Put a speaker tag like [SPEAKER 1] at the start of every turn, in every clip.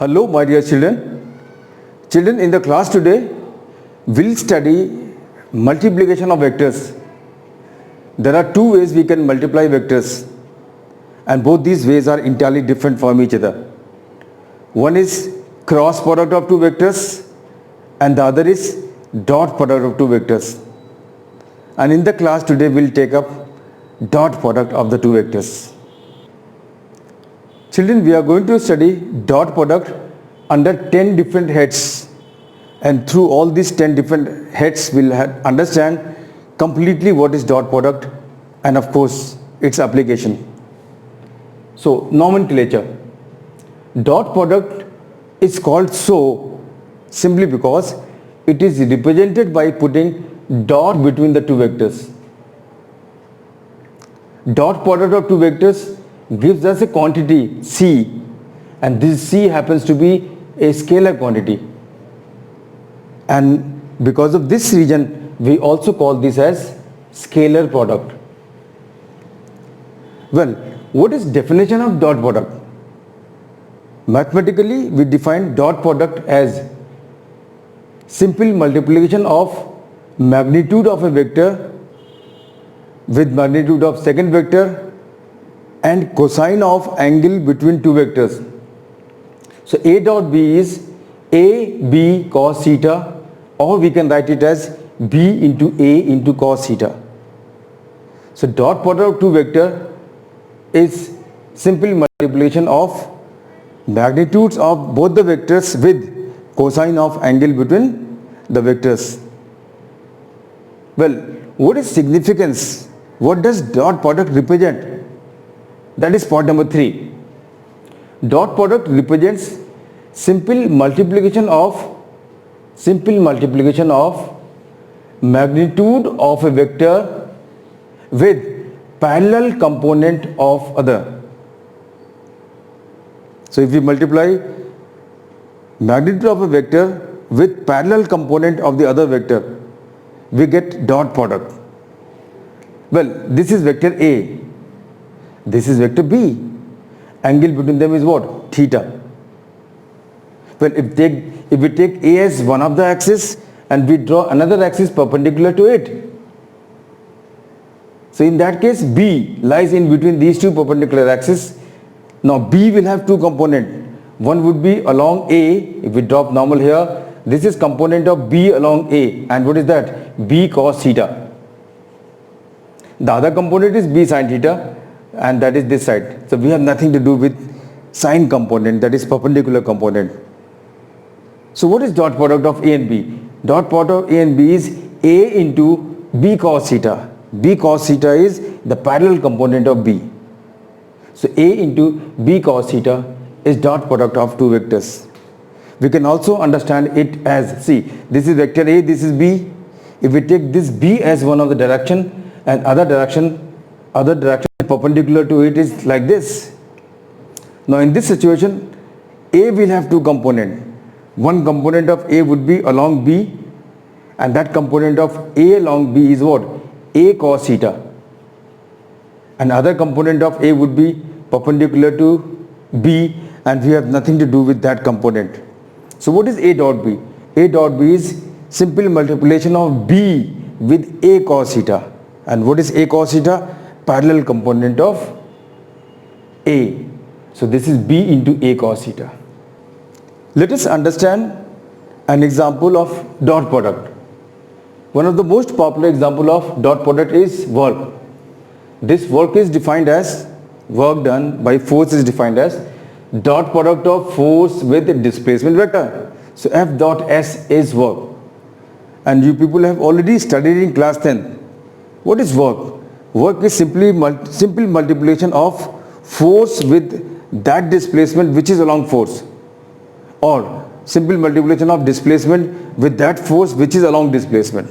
[SPEAKER 1] Hello, my dear children. Children, in the class today, we'll study multiplication of vectors. There are two ways we can multiply vectors, and both these ways are entirely different from each other. One is cross product of two vectors, and the other is dot product of two vectors. And in the class today, we'll take up dot product of the two vectors. Children, we are going to study dot product under 10 different heads, and through all these 10 different heads we'll understand completely what is dot product and of course its application. So nomenclature. Dot product is called so simply because it is represented by putting dot between the two vectors. Dot product of two vectors gives us a quantity C, and this C happens to be a scalar quantity, and because of this reason we also call this as scalar product. Well, what is definition of dot product? Mathematically, we define dot product as simple multiplication of magnitude of a vector with magnitude of second vector and cosine of angle between two vectors. So A dot B is AB cos theta, or we can write it as B into A into cos theta. So dot product of two vector is simple multiplication of magnitudes of both the vectors with cosine of angle between the vectors. Well, what is significance? What does dot product represent? That is point number 3. Dot product represents simple multiplication of magnitude of a vector with parallel component of other. So if we multiply magnitude of a vector with parallel component of the other vector, we get dot product. Well, this is vector A. This is vector B. Angle between them is what? Theta. Well, if we take A as one of the axis and we draw another axis perpendicular to it, so in that case B lies in between these two perpendicular axes. Now B will have two components. One would be along A. If we drop normal here, this is component of B along A, and what is that? B cos theta. The other component is B sin theta, and that is this side. So we have nothing to do with sine component, that is perpendicular component. So what is dot product of A and B? Dot product of A and B is A into B cos theta. B cos theta is the parallel component of B. So A into B cos theta is dot product of two vectors. We can also understand it as, see, this is vector A, this is B. If we take this B as one of the direction and other direction perpendicular to it is like this. Now in this situation, A will have two components. One component of A would be along B, and that component of A along B is what? A cos theta. And other component of A would be perpendicular to B, and we have nothing to do with that component. So what is A dot B? A dot B is simple multiplication of B with A cos theta. And what is A cos theta? Parallel component of A. So this is B into A cos theta. Let us understand an example of dot product. One of the most popular example of dot product is work. This work is defined as, work done by force is defined as dot product of force with displacement vector. So F dot S is work. And you people have already studied in class 10. What is work? Work is simple multiplication of force with that displacement which is along force, or simple multiplication of displacement with that force which is along displacement.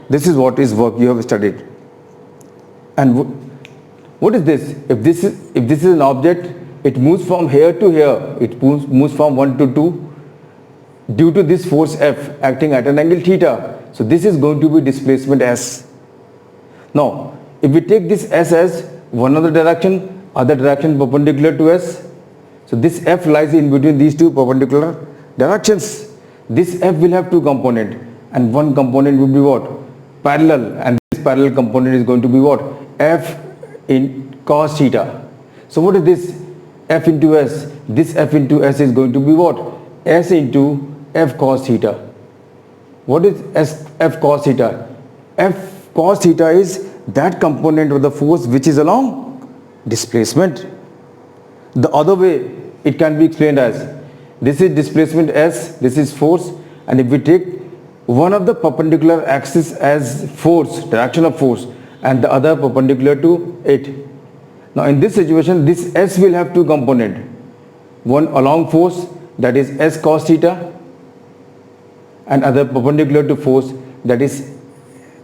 [SPEAKER 1] This is what is work you have studied. And what is this? If this is an object, it moves from here to here. It moves from 1 to 2 due to this force F acting at an angle theta. So this is going to be displacement S. Now, if we take this S as one other direction perpendicular to S, So this F lies in between these two perpendicular directions. This F will have two components, and one component will be what? Parallel, and this parallel component is going to be what? F in cos theta. So what is this F into S? This F into S is going to be what? S into F cos theta. What is F cos theta? F cos theta is that component of the force which is along displacement. The other way it can be explained as, this is displacement S, this is force, and if we take one of the perpendicular axis as force, direction of force, and the other perpendicular to it. Now in this situation, this S will have two components. One along force, that is S cos theta, and other perpendicular to force, that is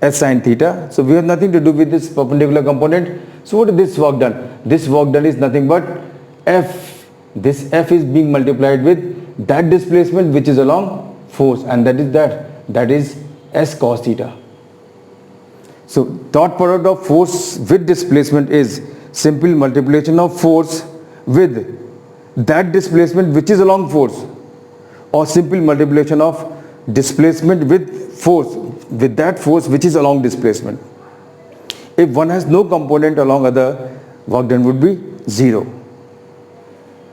[SPEAKER 1] S sin theta. So we have nothing to do with this perpendicular component. So what is this work done? This work done is nothing but F. This F is being multiplied with that displacement which is along force, and that is S cos theta. So dot product of force with displacement is simple multiplication of force with that displacement which is along force, or simple multiplication of displacement with force with that force which is along displacement. If one has no component along other, work done would be 0.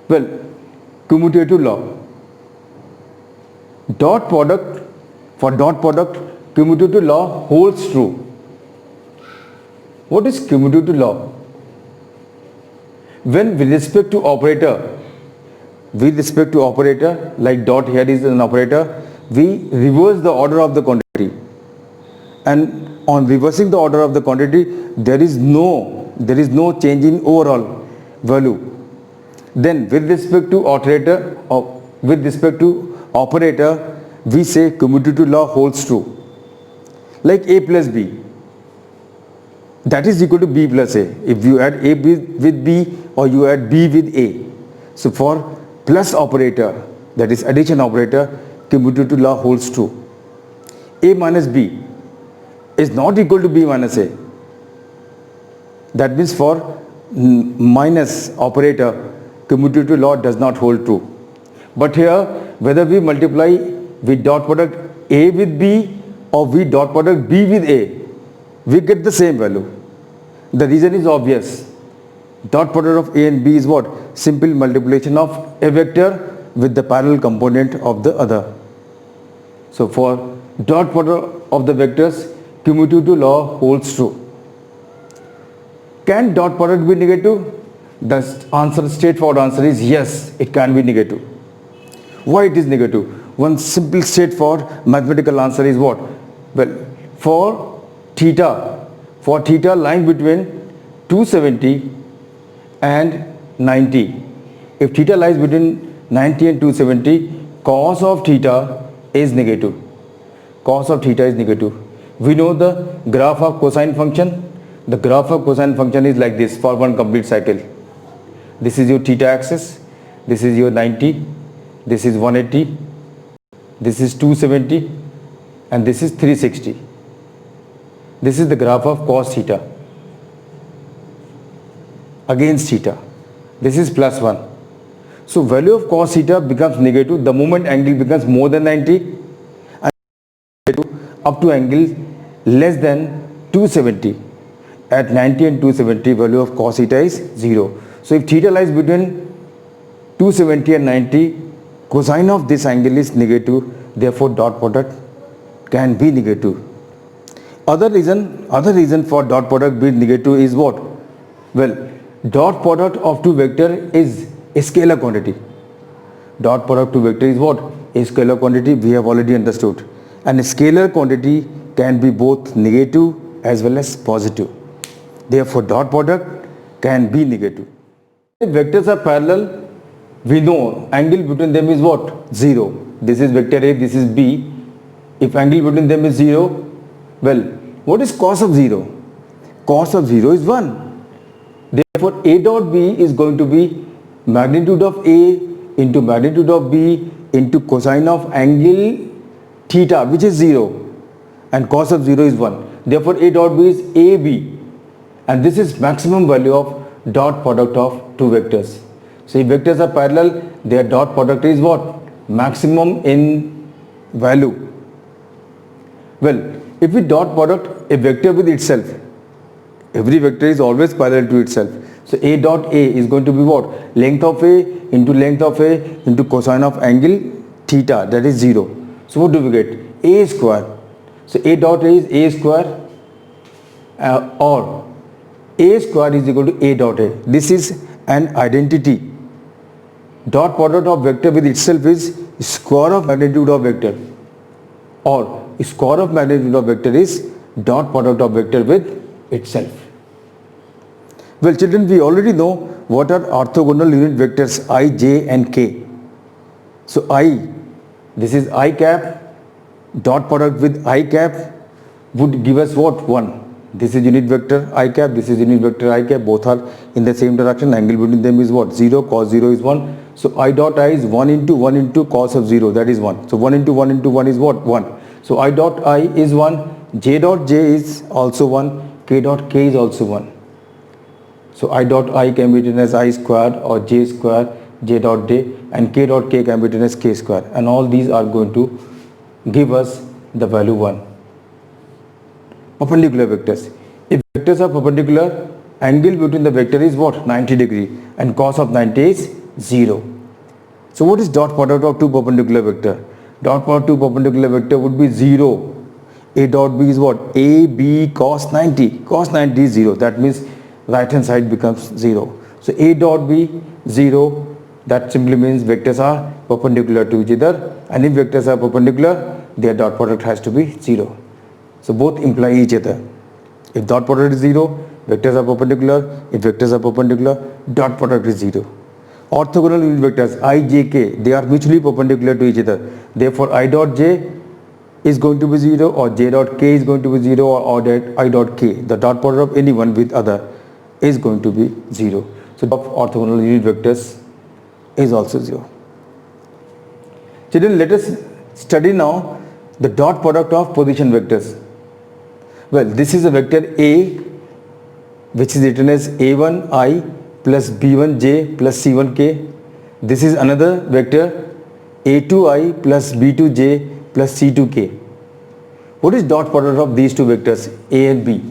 [SPEAKER 1] Well, commutative law. Dot product, for dot product, commutative law holds true. What is commutative law? When with respect to operator, like dot here is an operator, we reverse the order of the quantity, and on reversing the order of the quantity, there is no change in overall value. Then with respect to operator, we say commutative law holds true. Like A plus B, that is equal to B plus A. If you add A with B, or you add B with A, so for plus operator, that is addition operator, commutative law holds true. A minus B is not equal to B minus A. That means for minus operator, commutative law does not hold true. But here, whether we multiply with dot product A with B or with dot product B with A, we get the same value. The reason is obvious. Dot product of A and B is what? Simple multiplication of a vector with the parallel component of the other. So for dot product of the vectors, commutative law holds true. Can dot product be negative? The straightforward answer is yes, it can be negative. Why it is negative? One simple straightforward mathematical answer is what? Well, for theta lying between 270 and 90, if theta lies between 90 and 270, cos of theta is negative. Cos of theta is negative. We know the graph of cosine function. The graph of cosine function is like this for one complete cycle. This is your theta axis, this is your 90, this is 180, this is 270, and this is 360. This is the graph of cos theta against theta. This is plus 1. So value of cos theta becomes negative the moment angle becomes more than 90, and up to angle less than 270. At 90 and 270, value of cos theta is 0. So if theta lies between 270 and 90, cosine of this angle is negative, therefore dot product can be negative. Other reason for dot product being negative is what? Well, dot product of two vector is a scalar quantity. Dot product to vector is what? A scalar quantity, we have already understood. And a scalar quantity can be both negative as well as positive. Therefore dot product can be negative. If vectors are parallel, we know angle between them is what? 0. This is vector A, this is B. If angle between them is 0, well, what is cos of 0? Cos of 0 is 1. Therefore A dot B is going to be magnitude of A into magnitude of B into cosine of angle theta, which is 0, and cos of 0 is 1. Therefore A dot B is AB, and this is maximum value of dot product of two vectors. So if vectors are parallel, their dot product is what? Maximum in value. Well, if we dot product a vector with itself, every vector is always parallel to itself. So A dot A is going to be what? Length of A into cosine of angle theta, that is 0. So what do we get? A square. So A dot A is A square or A square is equal to A dot A. This is an identity. Dot product of vector with itself is square of magnitude of vector, or square of magnitude of vector is dot product of vector with itself. Well children, we already know what are orthogonal unit vectors I, j and k. So I, this is I cap, dot product with I cap would give us what? 1. This is unit vector I cap, this is unit vector I cap, both are in the same direction, angle between them is what? 0, cos 0 is 1. So I dot I is 1 into cos of 0, that is 1. So 1 into 1 into 1 is what? 1. So I dot I is 1, j dot j is also 1, k dot k is also 1. So I dot I can be written as I square or j square, j dot j, and k dot k can be written as k square, and all these are going to give us the value 1. Perpendicular vectors. If vectors are perpendicular, angle between the vector is what? 90 degree, and cos of 90 is 0. So what is dot product of two perpendicular vector? Dot product of two perpendicular vector would be 0. A dot b is what? A b cos 90. Cos 90 is 0. That means right hand side becomes 0. So A dot B 0, that simply means vectors are perpendicular to each other, and if vectors are perpendicular, their dot product has to be 0. So both imply each other. If dot product is 0, vectors are perpendicular. If vectors are perpendicular, dot product is 0. Orthogonal unit vectors I, j, k, they are mutually perpendicular to each other. Therefore I dot j is going to be 0, or j dot k is going to be 0, or I dot k, the dot product of any one with other, is going to be 0. So of orthogonal unit vectors is also 0. Children, let us study now the dot product of position vectors. Well, this is a vector A, which is written as a1i plus b1j plus c1k. This is another vector a2i plus b2j plus c2k. What is dot product of these two vectors A and B?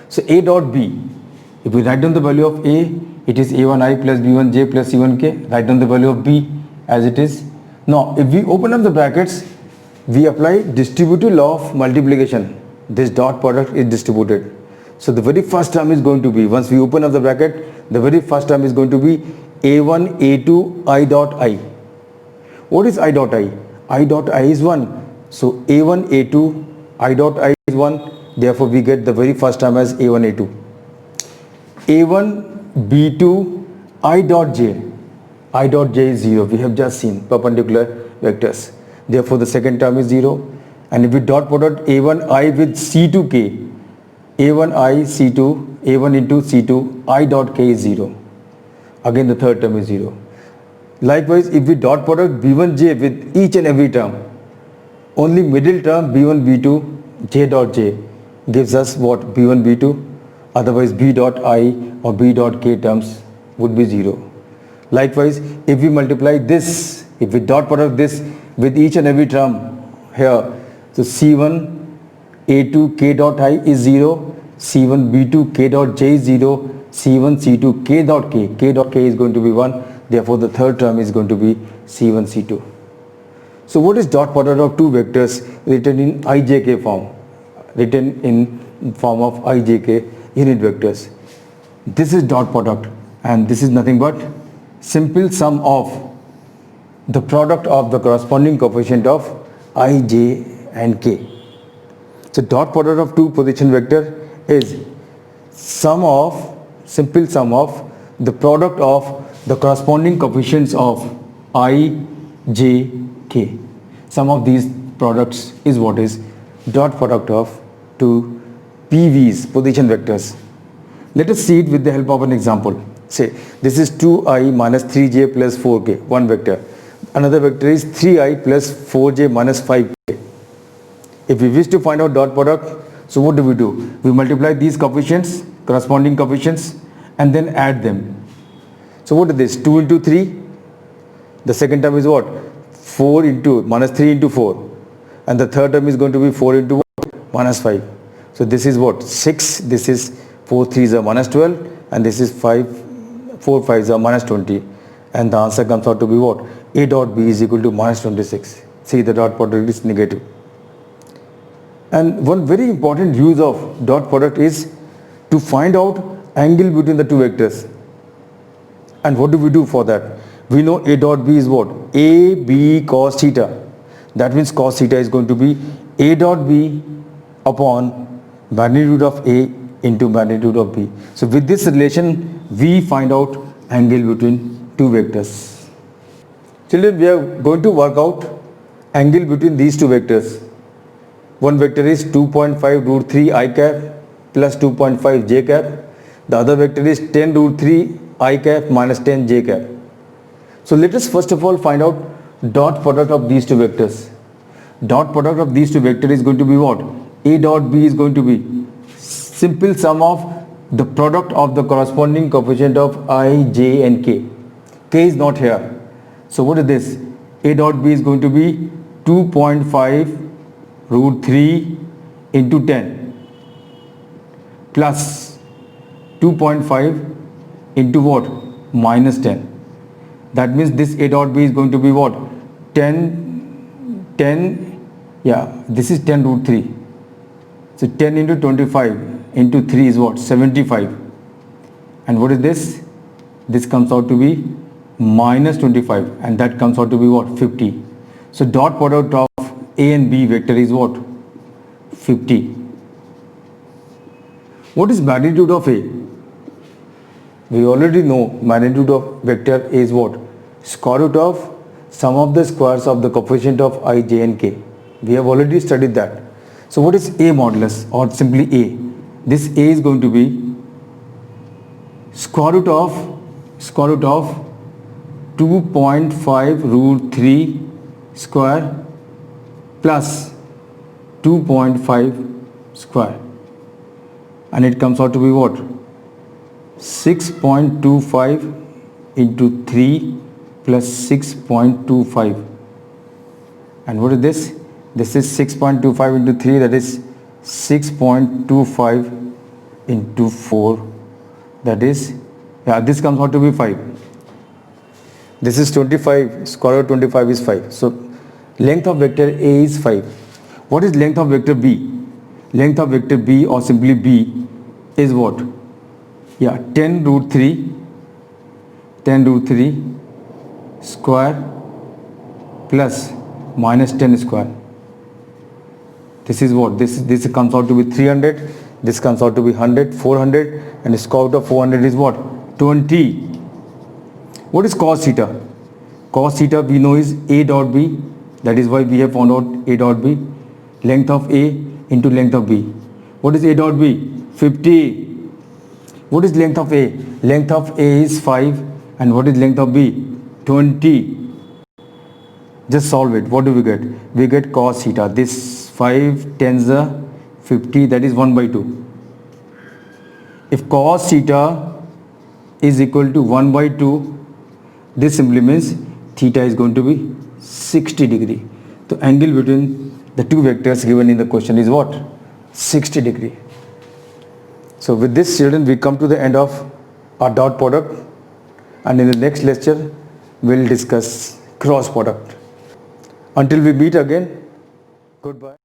[SPEAKER 1] So A dot B, if we write down the value of A, it is a1i plus b1j plus c1k. Write down the value of B as it is. Now if we open up the brackets, we apply distributive law of multiplication. This dot product is distributed. So the very first term is going to be, once we open up the bracket, the very first term is going to be a1 a2 I dot I. What is I dot I? I dot I is 1. So a1 a2 I dot I is 1. Therefore we get the very first term as a1 a2. a1 b2 I dot j. I dot j is 0. We have just seen perpendicular vectors. Therefore the second term is 0. And if we dot product a1i with c2k, a1i c2, a1 into c2, I dot k is 0. Again the third term is 0. Likewise, if we dot product b1j with each and every term, only middle term b1 b2 j dot j gives us what? b1 b2. Otherwise b dot I or b dot k terms would be 0. Likewise, if we multiply this, if we dot product this with each and every term here, so c1 a2 k dot I is 0, c1 b2 k dot j is 0, c1 c2 k dot k is going to be 1. Therefore the third term is going to be c1 c2. So what is dot product of two vectors written in ijk form, written in form of ijk unit vectors? This is dot product, and this is nothing but simple sum of the product of the corresponding coefficient of I, j and k. So dot product of two position vector is simple sum of the product of the corresponding coefficients of I, j, k. Sum of these products is what is dot product of two PVs, position vectors. Let us see it with the help of an example. Say this is 2i minus 3j plus 4k, one vector. Another vector is 3i plus 4j minus 5k. If we wish to find out dot product, so what do? We multiply these coefficients, corresponding coefficients, and then add them. So what is this? 2 into 3. The second term is what? 4 into minus 3 into 4. And the third term is going to be 4 into what? Minus 5. So this is what? 6. This is 4 3s are minus 12. And this is 4 5s are minus 20. And the answer comes out to be what? A dot B is equal to minus 26. See, the dot product is negative. And one very important use of dot product is to find out angle between the two vectors. And what do we do for that? We know A dot B is what? A B cos theta. That means cos theta is going to be A dot B upon magnitude of A into magnitude of B. So with this relation, we find out angle between two vectors. Children, we are going to work out angle between these two vectors. One vector is 2.5 root 3 I cap plus 2.5 j cap. The other vector is 10 root 3 I cap minus 10 j cap. So let us first of all find out dot product of these two vectors. Dot product of these two vectors is going to be what? A dot B is going to be simple sum of the product of the corresponding coefficient of I, j and k. K is not here. So what is this? A dot B is going to be 2.5 root 3 into 10 plus 2.5 into what? Minus 10. That means this A dot B is going to be what? 10, this is 10 root 3. So 10 into 25 into 3 is what? 75. And what is this? This comes out to be minus 25, and that comes out to be what? 50. So dot product of A and B vector is what? 50. What is magnitude of A? We already know magnitude of vector is what? Square root of sum of the squares of the coefficient of I, j and k. We have already studied that. So what is A modulus, or simply A? This A is going to be square root of 2.5 root 3 square plus 2.5 square, and it comes out to be what? 6.25 into 3 plus 6.25. And what is this? This is 6.25 into 3, that is 6.25 into 4, that is, this comes out to be 5. This is 25, square root of 25 is 5. So length of vector A is 5. What is length of vector B? Length of vector B, or simply B, is what? 10 root 3 square plus minus 10 square. This is what? This comes out to be 300. This comes out to be 100, 400, and the square root of 400 is what? 20. What is cos theta? Cos theta we know is A dot B. That is why we have found out A dot B. Length of A into length of B. What is A dot B? 50. What is length of A? Length of A is 5. And what is length of B? 20. Just solve it. What do we get? We get cos theta. This 5 tens the 50, that is 1 by 2. If cos theta is equal to 1 by 2, this simply means theta is going to be 60 degree. The angle between the two vectors given in the question is what? 60 degree. So with this, children, we come to the end of our dot product, and in the next lecture we will discuss cross product. Until we meet again, goodbye.